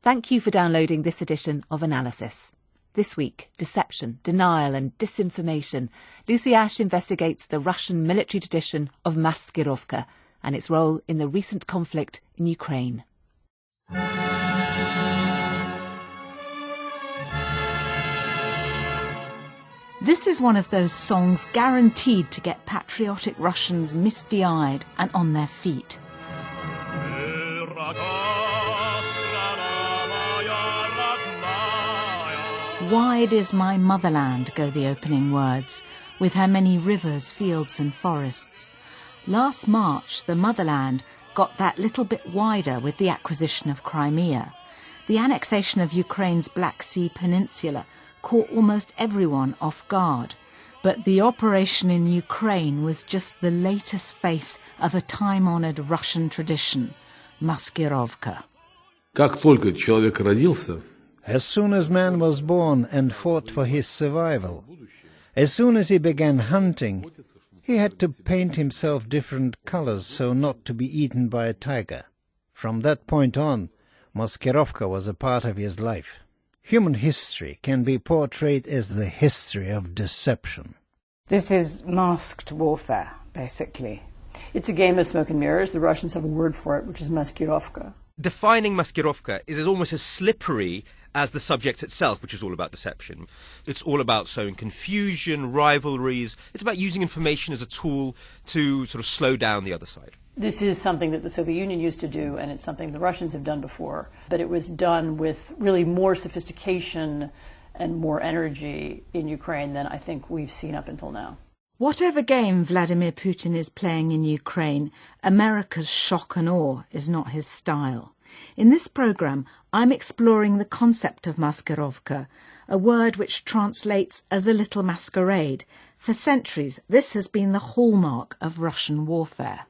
Thank you for downloading this edition of Analysis. This week, deception, denial and disinformation. Lucy Ash investigates the Russian military tradition of maskirovka and its role in the recent conflict in Ukraine. This is one of those songs guaranteed to get patriotic Russians misty-eyed and on their feet. Wide is my motherland, go the opening words, with her many rivers, fields and forests. Last March, the motherland got that little bit wider with the acquisition of Crimea. The annexation of Ukraine's Black Sea Peninsula caught almost everyone off guard. But the operation in Ukraine was just the latest face of a time-honoured Russian tradition, maskirovka. Как только человек родился, as soon as man was born and fought for his survival, as soon as he began hunting, he had to paint himself different colors so not to be eaten by a tiger. From that point on, maskirovka was a part of his life. Human history can be portrayed as the history of deception. This is masked warfare, basically. It's a game of smoke and mirrors. The Russians have a word for it, which is maskirovka. Defining maskirovka is almost as slippery as the subject itself, which is all about deception. It's all about sowing confusion, rivalries. It's about using information as a tool to sort of slow down the other side. This is something that the Soviet Union used to do, and it's something the Russians have done before. But it was done with really more sophistication and more energy in Ukraine than I think we've seen up until now. Whatever game Vladimir Putin is playing in Ukraine, America's shock and awe is not his style. In this programme, I'm exploring the concept of maskirovka, a word which translates as a little masquerade. For centuries, this has been the hallmark of Russian warfare.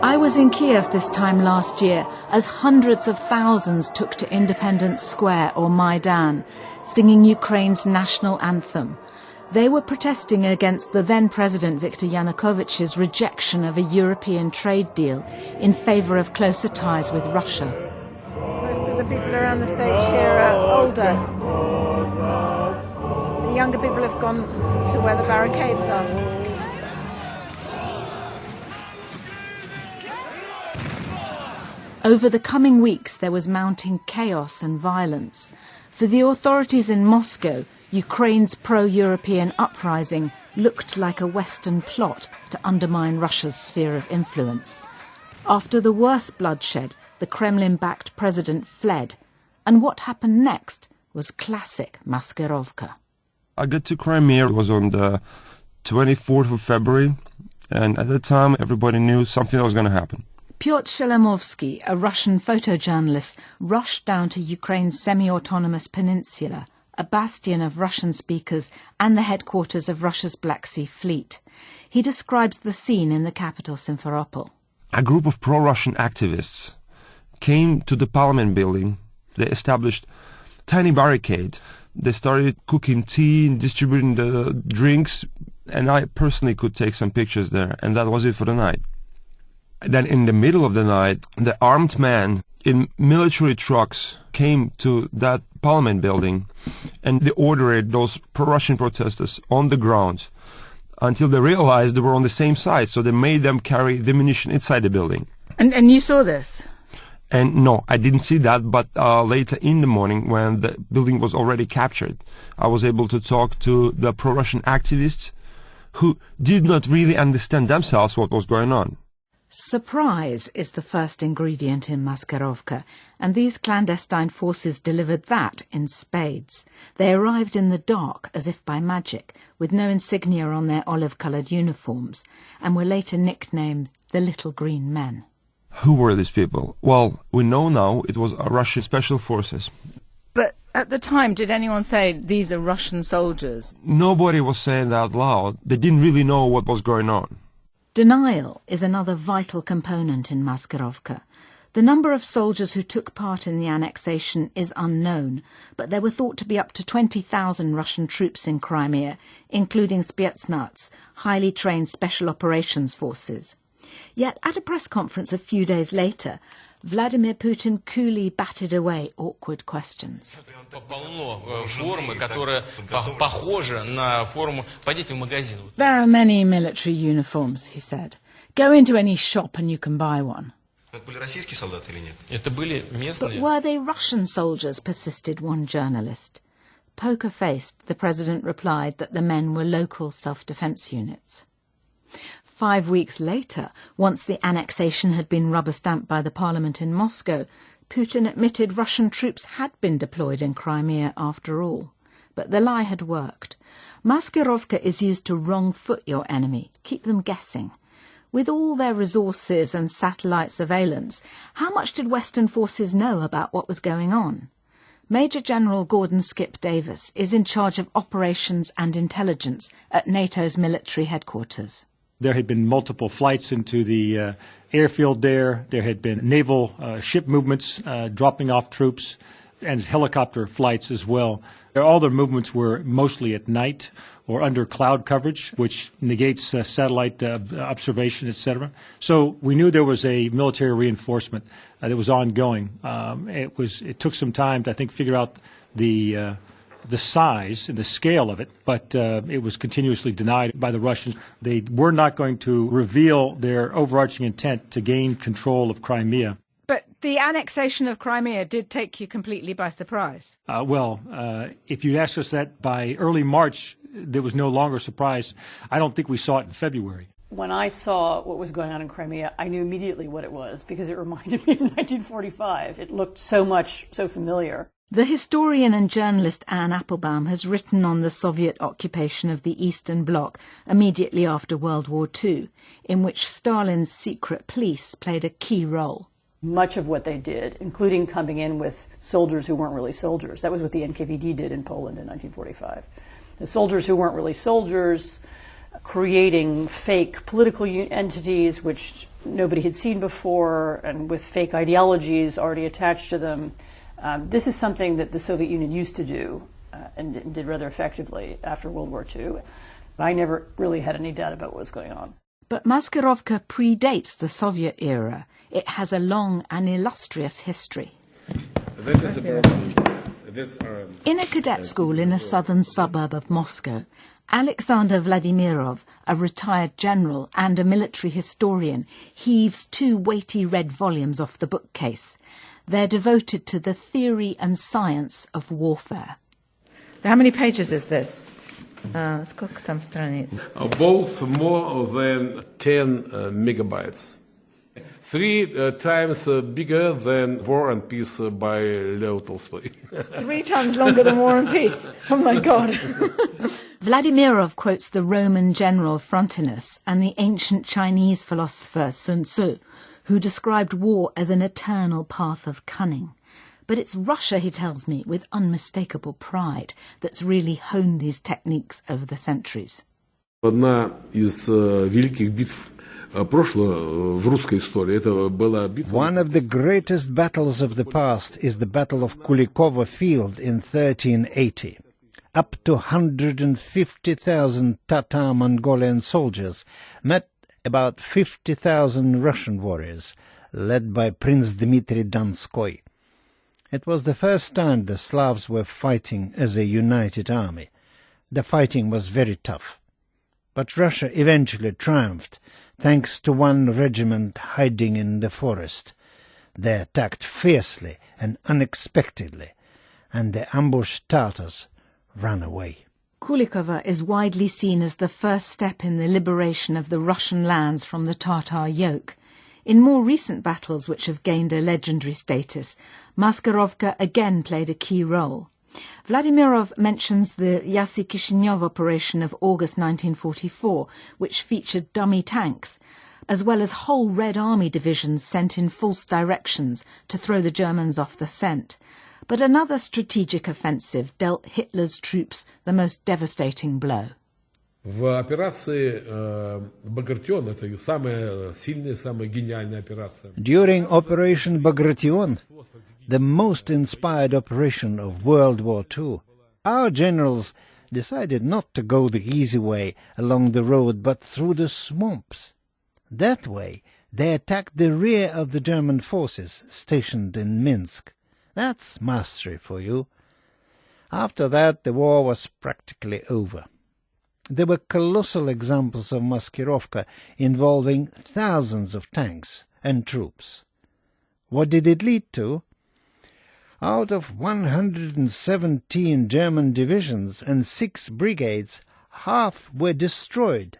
I was in Kiev this time last year as hundreds of thousands took to Independence Square or Maidan, singing Ukraine's national anthem. They were protesting against the then-President Viktor Yanukovych's rejection of a European trade deal in favour of closer ties with Russia. Most of the people around the stage here are older. The younger people have gone to where the barricades are. Over the coming weeks, there was mounting chaos and violence. For the authorities in Moscow, Ukraine's pro-European uprising looked like a Western plot to undermine Russia's sphere of influence. After the worst bloodshed, the Kremlin-backed president fled. And what happened next was classic maskirovka. I got to Crimea. It was on the 24th of February, and at the time everybody knew something was going to happen. Pyotr Shelemovsky, a Russian photojournalist, rushed down to Ukraine's semi-autonomous peninsula, a bastion of Russian speakers and the headquarters of Russia's Black Sea Fleet. He describes the scene in the capital, Simferopol. A group of pro-Russian activists came to the parliament building. They established a tiny barricade. They started cooking tea and distributing the drinks, and I personally could take some pictures there, and that was it for the night. Then in the middle of the night, the armed men in military trucks came to that parliament building, and they ordered those pro-Russian protesters on the ground until they realized they were on the same side, so they made them carry the ammunition inside the building. And you saw this? And no, I didn't see that, but later in the morning, when the building was already captured, I was able to talk to the pro-Russian activists who did not really understand themselves what was going on. Surprise is the first ingredient in maskirovka, and these clandestine forces delivered that in spades. They arrived in the dark as if by magic, with no insignia on their olive-coloured uniforms, and were later nicknamed the Little Green Men. Who were these people? Well, we know now it was Russian special forces. But at the time, did anyone say these are Russian soldiers? Nobody was saying that out loud. They didn't really know what was going on. Denial is another vital component in maskirovka. The number of soldiers who took part in the annexation is unknown, but there were thought to be up to 20,000 Russian troops in Crimea, including Spetsnaz, highly trained special operations forces. Yet at a press conference a few days later, Vladimir Putin coolly batted away awkward questions. There are many military uniforms, he said. Go into any shop and you can buy one. But were they Russian soldiers, persisted one journalist. Poker-faced, the president replied that the men were local self-defense units. 5 weeks later, once the annexation had been rubber-stamped by the parliament in Moscow, Putin admitted Russian troops had been deployed in Crimea after all. But the lie had worked. Maskirovka is used to wrong-foot your enemy, keep them guessing. With all their resources and satellite surveillance, how much did Western forces know about what was going on? Major General Gordon Skip Davis is in charge of operations and intelligence at NATO's military headquarters. There had been multiple flights into the airfield there. There had been naval ship movements dropping off troops and helicopter flights as well. All their movements were mostly at night or under cloud coverage, which negates satellite observation, etc. So we knew there was a military reinforcement that was ongoing. It took some time to, I think, figure out the size and the scale of it, but it was continuously denied by the Russians. They were not going to reveal their overarching intent to gain control of Crimea. But the annexation of Crimea did take you completely by surprise. If you asked us that by early March, there was no longer surprise. I don't think we saw it in February. When I saw what was going on in Crimea, I knew immediately what it was because it reminded me of 1945. It looked so familiar. The historian and journalist Anne Applebaum has written on the Soviet occupation of the Eastern Bloc immediately after World War II, in which Stalin's secret police played a key role. Much of what they did, including coming in with soldiers who weren't really soldiers. That was what the NKVD did in Poland in 1945. The soldiers who weren't really soldiers, creating fake political entities which nobody had seen before and with fake ideologies already attached to them. This is something that the Soviet Union used to do and did rather effectively after World War II. I never really had any doubt about what was going on. But Maskirovka predates the Soviet era. It has a long and illustrious history. In a cadet school in a southern suburb of Moscow, Alexander Vladimirov, a retired general and a military historian, heaves 2 weighty red volumes off the bookcase. They're devoted to the theory and science of warfare. How many pages is this? Сколько там страниц? Both more than 10 megabytes. 3 times bigger than War and Peace by Leo Tolstoy. 3 times longer than War and Peace. Oh my God. Vladimirov quotes the Roman general Frontinus and the ancient Chinese philosopher Sun Tzu, who described war as an eternal path of cunning. But it's Russia, he tells me, with unmistakable pride, that's really honed these techniques over the centuries. Одна из великих битв прошлого в русской истории это была битва. One of the greatest battles of the past is the Battle of Kulikovo Field in 1380. Up to 150,000 Tatar Mongolian soldiers met about 50,000 Russian warriors, led by Prince Dmitry Donskoy. It was the first time the Slavs were fighting as a united army. The fighting was very tough. But Russia eventually triumphed, thanks to one regiment hiding in the forest. They attacked fiercely and unexpectedly, and the ambushed Tatars ran away. Kulikovo is widely seen as the first step in the liberation of the Russian lands from the Tatar yoke. In more recent battles which have gained a legendary status, Maskirovka again played a key role. Vladimirov mentions the Yassy-Kishinev operation of August 1944, which featured dummy tanks, as well as whole Red Army divisions sent in false directions to throw the Germans off the scent. But another strategic offensive dealt Hitler's troops the most devastating blow. В операции Багратион это самая сильная, самая гениальная операция. During Operation Bagration, the most inspired operation of World War II, our generals decided not to go the easy way along the road but through the swamps. That way, they attacked the rear of the German forces stationed in Minsk. That's mastery for you. After that, the war was practically over. There were colossal examples of maskirovka involving thousands of tanks and troops. What did it lead to? Out of 117 German divisions and 6 brigades, half were destroyed.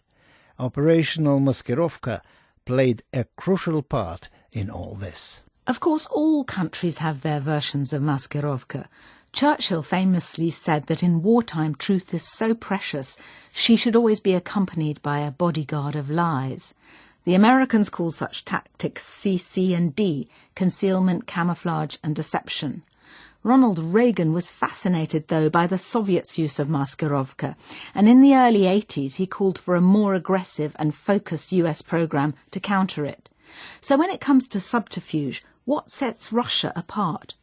Operational maskirovka played a crucial part in all this. Of course, all countries have their versions of maskirovka. Churchill famously said that in wartime truth is so precious, she should always be accompanied by a bodyguard of lies. The Americans call such tactics CC&D, concealment, camouflage and deception. Ronald Reagan was fascinated, though, by the Soviets' use of maskirovka, and in the early 80s he called for a more aggressive and focused US program to counter it. So when it comes to subterfuge, what sets Russia apart?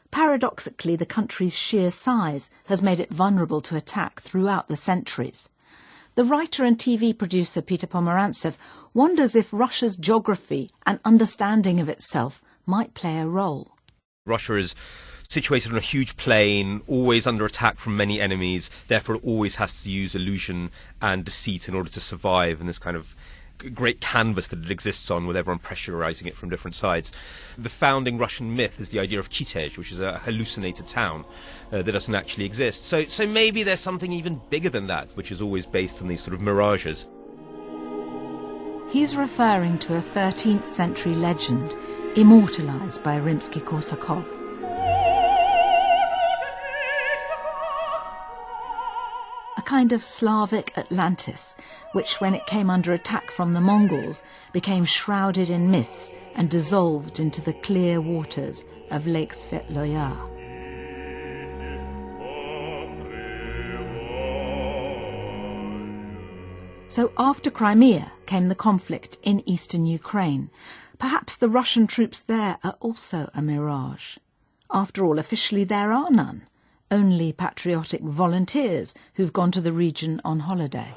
Paradoxically, the country's sheer size has made it vulnerable to attack throughout the centuries. The writer and TV producer Peter Pomerantsev wonders if Russia's geography and understanding of itself might play a role. Russia is situated on a huge plain, always under attack from many enemies, therefore it always has to use illusion and deceit in order to survive in this kind of great canvas that it exists on, with everyone pressurizing it from different sides. The founding Russian myth is the idea of Kitezh, which is a hallucinated town that doesn't actually exist. So maybe there's something even bigger than that, which is always based on these sort of mirages. He's referring to a 13th century legend immortalized by Rimsky-Korsakov. A kind of Slavic Atlantis, which, when it came under attack from the Mongols, became shrouded in mists and dissolved into the clear waters of Lake Svetloyar. So after Crimea came the conflict in eastern Ukraine. Perhaps the Russian troops there are also a mirage. After all, officially there are none. Only patriotic volunteers who've gone to the region on holiday.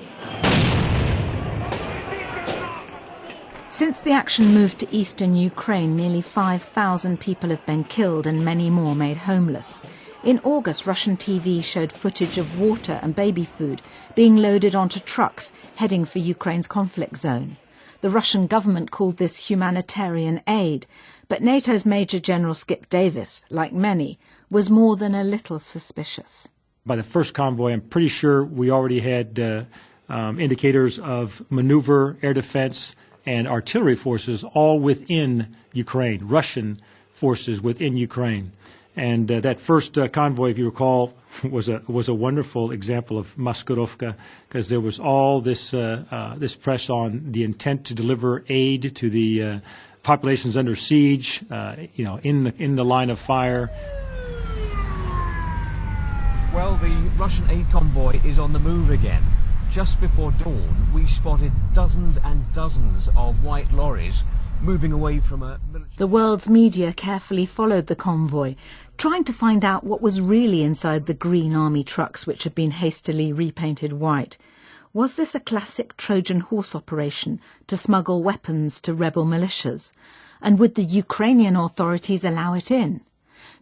Since the action moved to eastern Ukraine, nearly 5,000 people have been killed and many more made homeless. In August, Russian TV showed footage of water and baby food being loaded onto trucks heading for Ukraine's conflict zone. The Russian government called this humanitarian aid, but NATO's Major General Skip Davis, like many, was more than a little suspicious. By the first convoy, I'm pretty sure we already had indicators of maneuver, air defense, and artillery forces all within Ukraine, Russian forces within Ukraine. And that first convoy, if you recall, was a wonderful example of maskirovka, because there was all this this press on the intent to deliver aid to the populations under siege, in the line of fire. Well, the Russian aid convoy is on the move again. Just before dawn, we spotted dozens and dozens of white lorries moving away from a military... The world's media carefully followed the convoy, trying to find out what was really inside the green army trucks which had been hastily repainted white. Was this a classic Trojan horse operation to smuggle weapons to rebel militias? And would the Ukrainian authorities allow it in?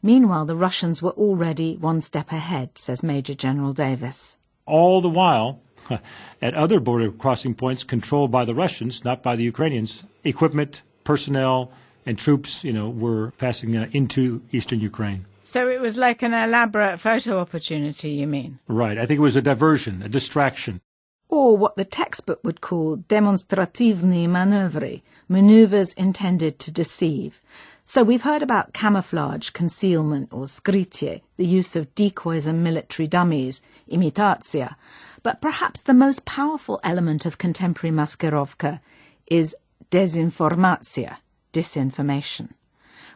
Meanwhile, the Russians were already one step ahead, says Major General Davis. All the while, at other border crossing points controlled by the Russians, not by the Ukrainians, equipment, personnel, and troops, were passing into eastern Ukraine. So it was like an elaborate photo opportunity, you mean? Right. I think it was a diversion, a distraction. Or what the textbook would call demonstrativny manevry, maneuvers intended to deceive. So we've heard about camouflage, concealment, or skrytie, the use of decoys and military dummies, imitatia. But perhaps the most powerful element of contemporary maskirovka is dezinformatia, disinformation.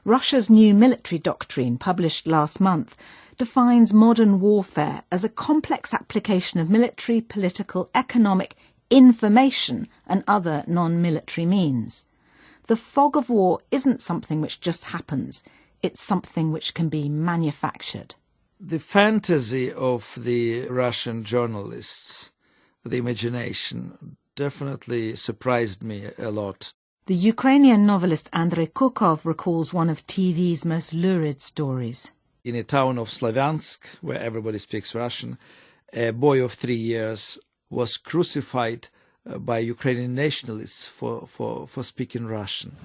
Russia's new military doctrine, published last month, defines modern warfare as a complex application of military, political, economic, information and other non-military means. The fog of war isn't something which just happens. It's something which can be manufactured. The fantasy of the Russian journalists, the imagination, definitely surprised me a lot. The Ukrainian novelist Andrei Kukov recalls one of TV's most lurid stories. In a town of Slavyansk, where everybody speaks Russian, a boy of 3 years was crucified by Ukrainian nationalists for speaking Russian.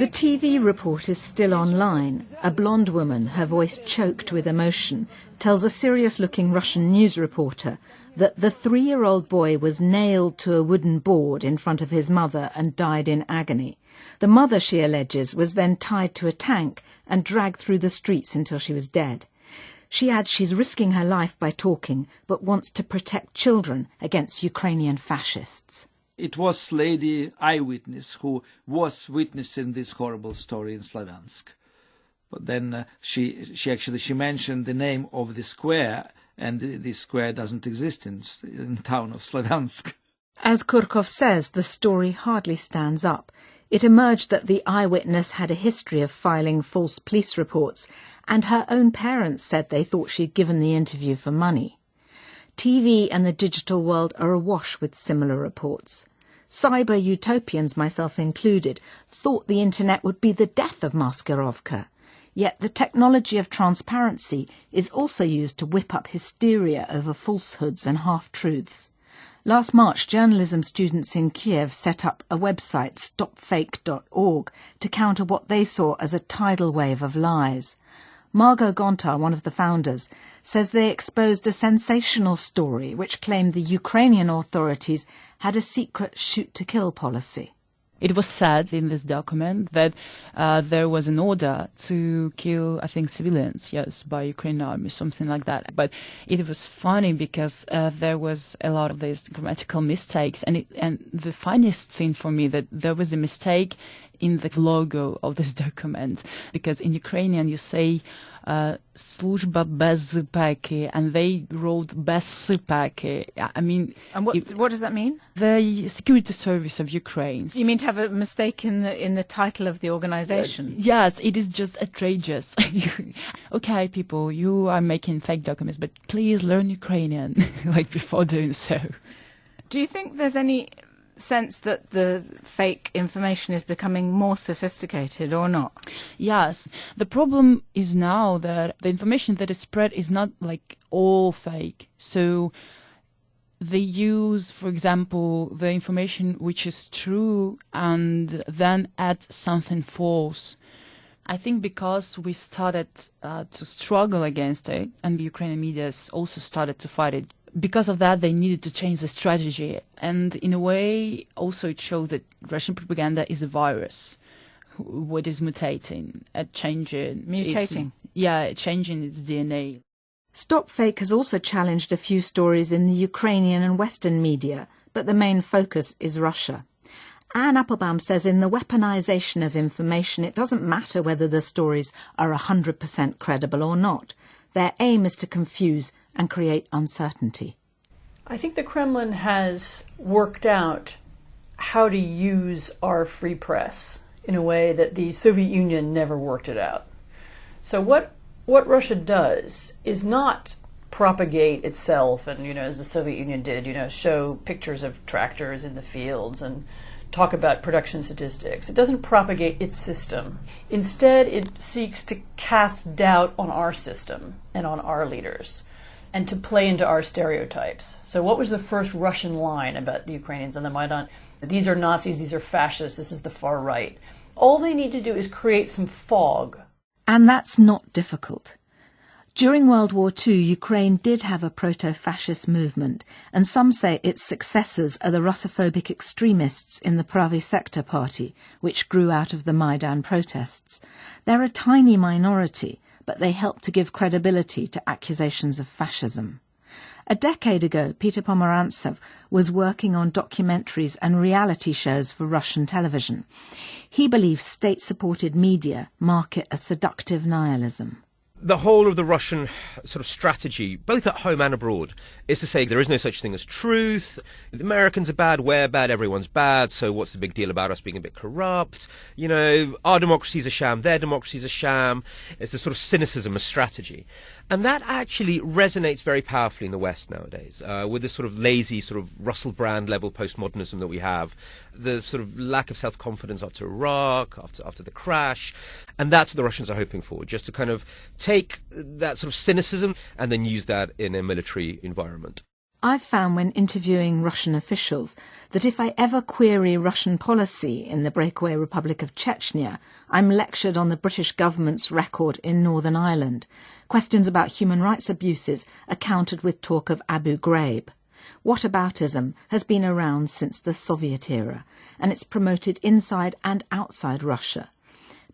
The TV report is still online. A blonde woman, her voice choked with emotion, tells a serious-looking Russian news reporter that the 3-year-old boy was nailed to a wooden board in front of his mother and died in agony. The mother, she alleges, was then tied to a tank and dragged through the streets until she was dead. She adds she's risking her life by talking, but wants to protect children against Ukrainian fascists. It was lady eyewitness who was witnessing this horrible story in Slavyansk. But then she mentioned the name of the square, and this square doesn't exist in the town of Slavyansk. As Kurkov says, the story hardly stands up. It emerged that the eyewitness had a history of filing false police reports, and her own parents said they thought she'd given the interview for money. TV and the digital world are awash with similar reports. Cyber utopians, myself included, thought the internet would be the death of Maskirovka. Yet the technology of transparency is also used to whip up hysteria over falsehoods and half-truths. Last March, journalism students in Kiev set up a website, stopfake.org, to counter what they saw as a tidal wave of lies. Margot Gontar, one of the founders, says they exposed a sensational story which claimed the Ukrainian authorities had a secret shoot-to-kill policy. It was said in this document that there was an order to kill, I think, civilians, yes, by Ukrainian army, something like that. But it was funny because there was a lot of these grammatical mistakes. And the funniest thing for me that there was a mistake in the logo of this document, because in Ukrainian you say Служба безпеки, and they wrote безпеки. I mean, and what does that mean? The security service of Ukraine. You mean to have a mistake in the title of the organization? Yes, it is just outrageous. Okay, people, you are making fake documents, but please learn Ukrainian like before doing so. Do you think there's any sense that the fake information is becoming more sophisticated or not? Yes. The problem is now that the information that is spread is not like all fake. So they use, for example, the information which is true and then add something false. I think because we started to struggle against it, and the Ukrainian media also started to fight it, because of that, they needed to change the strategy. And in a way, also it shows that Russian propaganda is a virus, what is mutating, changing its DNA. Stop Fake has also challenged a few stories in the Ukrainian and Western media, but the main focus is Russia. Anne Applebaum says in the weaponization of information, it doesn't matter whether the stories are 100% credible or not. Their aim is to confuse and create uncertainty. I think the Kremlin has worked out how to use our free press in a way that the Soviet Union never worked it out. So what Russia does is not propagate itself and, as the Soviet Union did, show pictures of tractors in the fields and talk about production statistics. It doesn't propagate its system. Instead, it seeks to cast doubt on our system and on our leaders and to play into our stereotypes. So what was the first Russian line about the Ukrainians on the Maidan? These are Nazis, these are fascists, this is the far right. All they need to do is create some fog. And that's not difficult. During World War II, Ukraine did have a proto-fascist movement, and some say its successors are the Russophobic extremists in the Pravy Sector Party, which grew out of the Maidan protests. They're a tiny minority, but they help to give credibility to accusations of fascism. A decade ago, Peter Pomerantsev was working on documentaries and reality shows for Russian television. He believes state-supported media market a seductive nihilism. The whole of the Russian sort of strategy, both at home and abroad, is to say there is no such thing as truth. The Americans are bad, we're bad, everyone's bad, so what's the big deal about us being a bit corrupt? Our democracy's a sham, their democracy's a sham. It's a sort of cynicism, a strategy. And that actually resonates very powerfully in the West nowadays, with this sort of lazy, sort of Russell Brand level postmodernism that we have, the sort of lack of self-confidence after Iraq, after the crash. And that's what the Russians are hoping for, just to kind of take that sort of cynicism and then use that in a military environment. I've found when interviewing Russian officials that if I ever query Russian policy in the breakaway Republic of Chechnya, I'm lectured on the British government's record in Northern Ireland. Questions about human rights abuses are countered with talk of Abu Ghraib. Whataboutism has been around since the Soviet era, and it's promoted inside and outside Russia.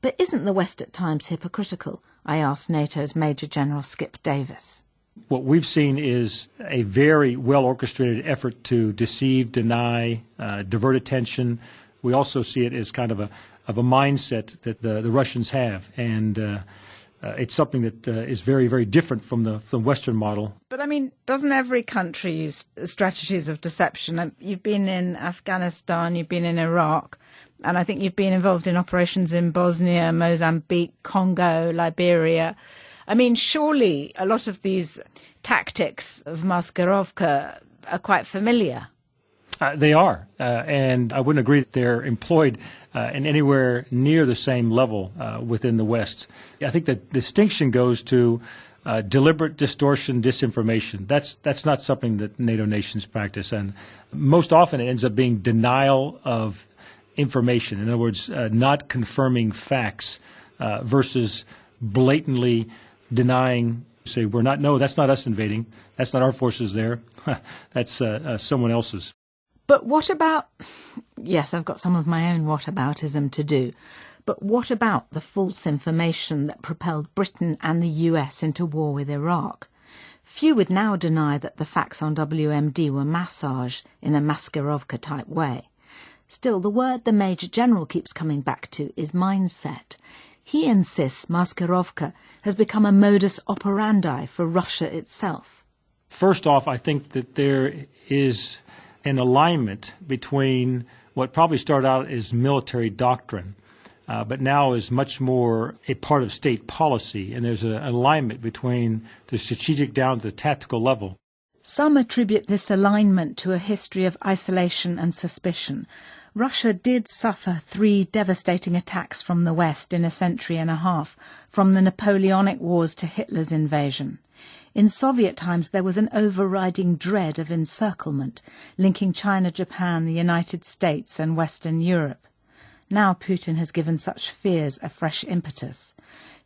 But isn't the West at times hypocritical? I asked NATO's Major General Skip Davis. What we've seen is a very well-orchestrated effort to deceive, deny, divert attention. We also see it as kind of a mindset that the Russians have, and it's something that is very, very different from the Western model. But I mean, doesn't every country use strategies of deception? You've been in Afghanistan, you've been in Iraq, and I think you've been involved in operations in Bosnia, Mozambique, Congo, Liberia. I mean, surely a lot of these tactics of maskirovka are quite familiar. They are, and I wouldn't agree that they're employed in anywhere near the same level within the West. I think the distinction goes to deliberate distortion, disinformation. That's not something that NATO nations practice, and most often it ends up being denial of information. In other words, not confirming facts versus blatantly denying, say, no, that's not us invading, that's not our forces there, that's someone else's. But what about, yes, I've got some of my own whataboutism to do, but what about the false information that propelled Britain and the US into war with Iraq? Few would now deny that the facts on WMD were massaged in a maskirovka-type way. Still, the word the Major General keeps coming back to is mindset. He insists maskirovka has become a modus operandi for Russia itself. First off, I think that there is an alignment between what probably started out as military doctrine, but now is much more a part of state policy, and there's an alignment between the strategic down to the tactical level. Some attribute this alignment to a history of isolation and suspicion. Russia did suffer 3 devastating attacks from the West in a century and a half, from the Napoleonic Wars to Hitler's invasion. In Soviet times there was an overriding dread of encirclement, linking China, Japan, the United States and Western Europe. Now Putin has given such fears a fresh impetus.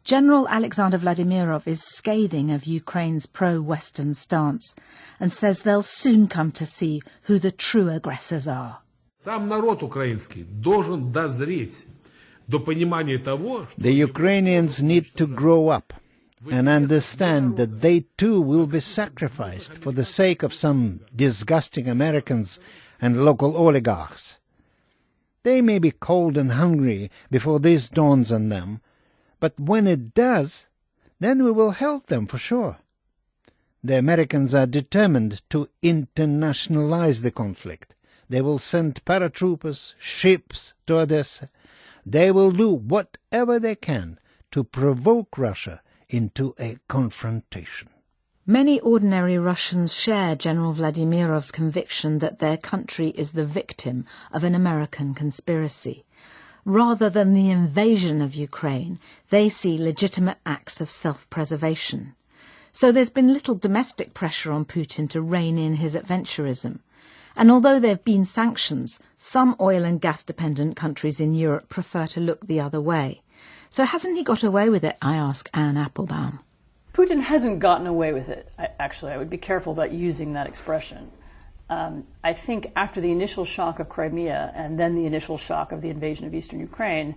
General Alexander Vladimirov is scathing of Ukraine's pro-Western stance and says they'll soon come to see who the true aggressors are. The Ukrainians need to grow up and understand that they too will be sacrificed for the sake of some disgusting Americans and local oligarchs. They may be cold and hungry before this dawns on them, but when it does, then we will help them for sure. The Americans are determined to internationalize the conflict. They will send paratroopers, ships to Odessa. They will do whatever they can to provoke Russia into a confrontation. Many ordinary Russians share General Vladimirov's conviction that their country is the victim of an American conspiracy. Rather than the invasion of Ukraine, they see legitimate acts of self-preservation. So there's been little domestic pressure on Putin to rein in his adventurism. And although there have been sanctions, some oil and gas-dependent countries in Europe prefer to look the other way. So hasn't he got away with it, I ask Anne Applebaum. Putin hasn't gotten away with it. I would be careful about using that expression. I think after the initial shock of Crimea and then the initial shock of the invasion of eastern Ukraine,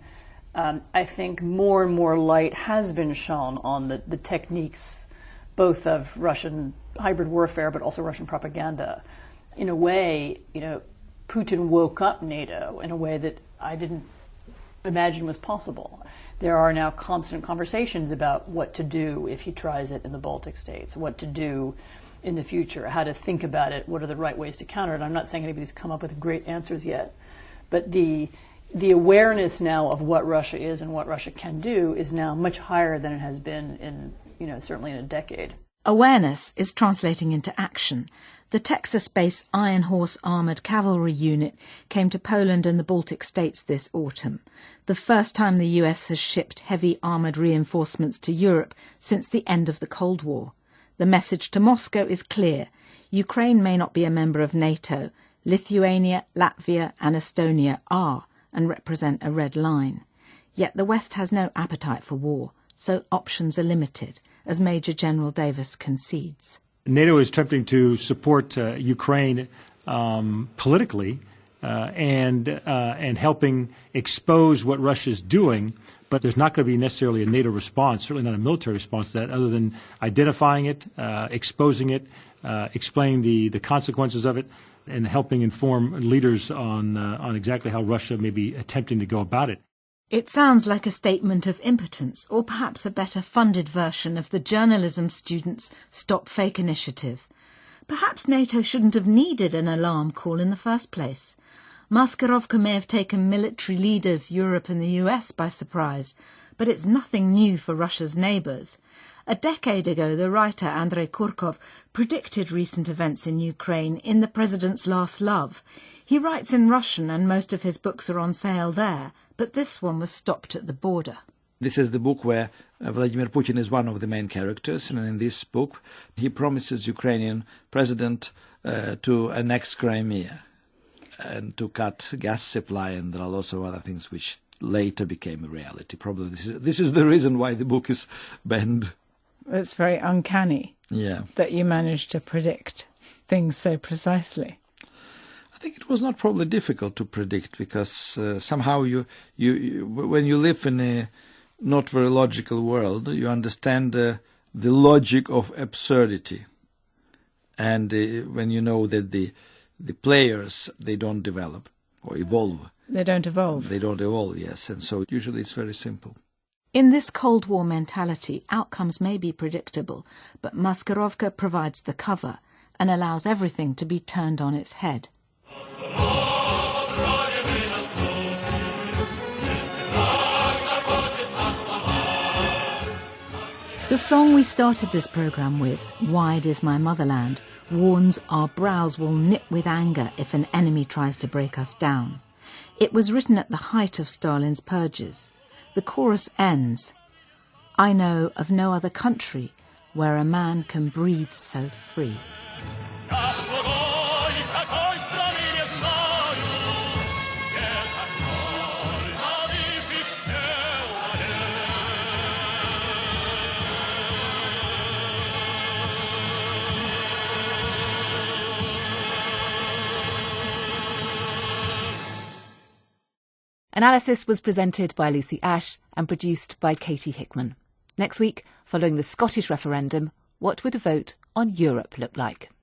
I think more and more light has been shone on the techniques both of Russian hybrid warfare but also Russian propaganda. In a way, Putin woke up NATO in a way that I didn't imagine was possible. There are now constant conversations about what to do if he tries it in the Baltic states, what to do in the future, how to think about it, what are the right ways to counter it. I'm not saying anybody's come up with great answers yet, but the awareness now of what Russia is and what Russia can do is now much higher than it has been in certainly in a decade. Awareness is translating into action. The Texas-based Iron Horse Armoured Cavalry Unit came to Poland and the Baltic states this autumn, the first time the US has shipped heavy armoured reinforcements to Europe since the end of the Cold War. The message to Moscow is clear. Ukraine may not be a member of NATO. Lithuania, Latvia and Estonia are and represent a red line. Yet the West has no appetite for war, so options are limited, as Major General Davis concedes. NATO is attempting to support Ukraine politically and helping expose what Russia is doing, but there's not going to be necessarily a NATO response, certainly not a military response to that, other than identifying it, exposing it, explaining the consequences of it, and helping inform leaders on exactly how Russia may be attempting to go about it. It sounds like a statement of impotence, or perhaps a better funded version of the journalism students' Stop Fake initiative. Perhaps NATO shouldn't have needed an alarm call in the first place. Maskirovka may have taken military leaders, Europe and the US by surprise, but it's nothing new for Russia's neighbours. A decade ago, the writer Andrei Kurkov predicted recent events in Ukraine in The President's Last Love. He writes in Russian and most of his books are on sale there, but this one was stopped at the border. This is the book where Vladimir Putin is one of the main characters, and in this book he promises Ukrainian president to annex Crimea and to cut gas supply, and there are also other things which later became a reality. Probably this is the reason why the book is banned. It's very uncanny that you managed to predict things so precisely. I think it was not probably difficult to predict because somehow you when you live in a not very logical world, you understand the logic of absurdity. And when you know that the players, they don't develop or evolve. They don't evolve. They don't evolve, yes. And so usually it's very simple. In this Cold War mentality, outcomes may be predictable, but Maskirovka provides the cover and allows everything to be turned on its head. The song we started this programme with, Wide is My Motherland, warns our brows will knit with anger if an enemy tries to break us down. It was written at the height of Stalin's purges. The chorus ends, I know of no other country where a man can breathe so free. Analysis was presented by Lucy Ash and produced by Katie Hickman. Next week, following the Scottish referendum, what would a vote on Europe look like?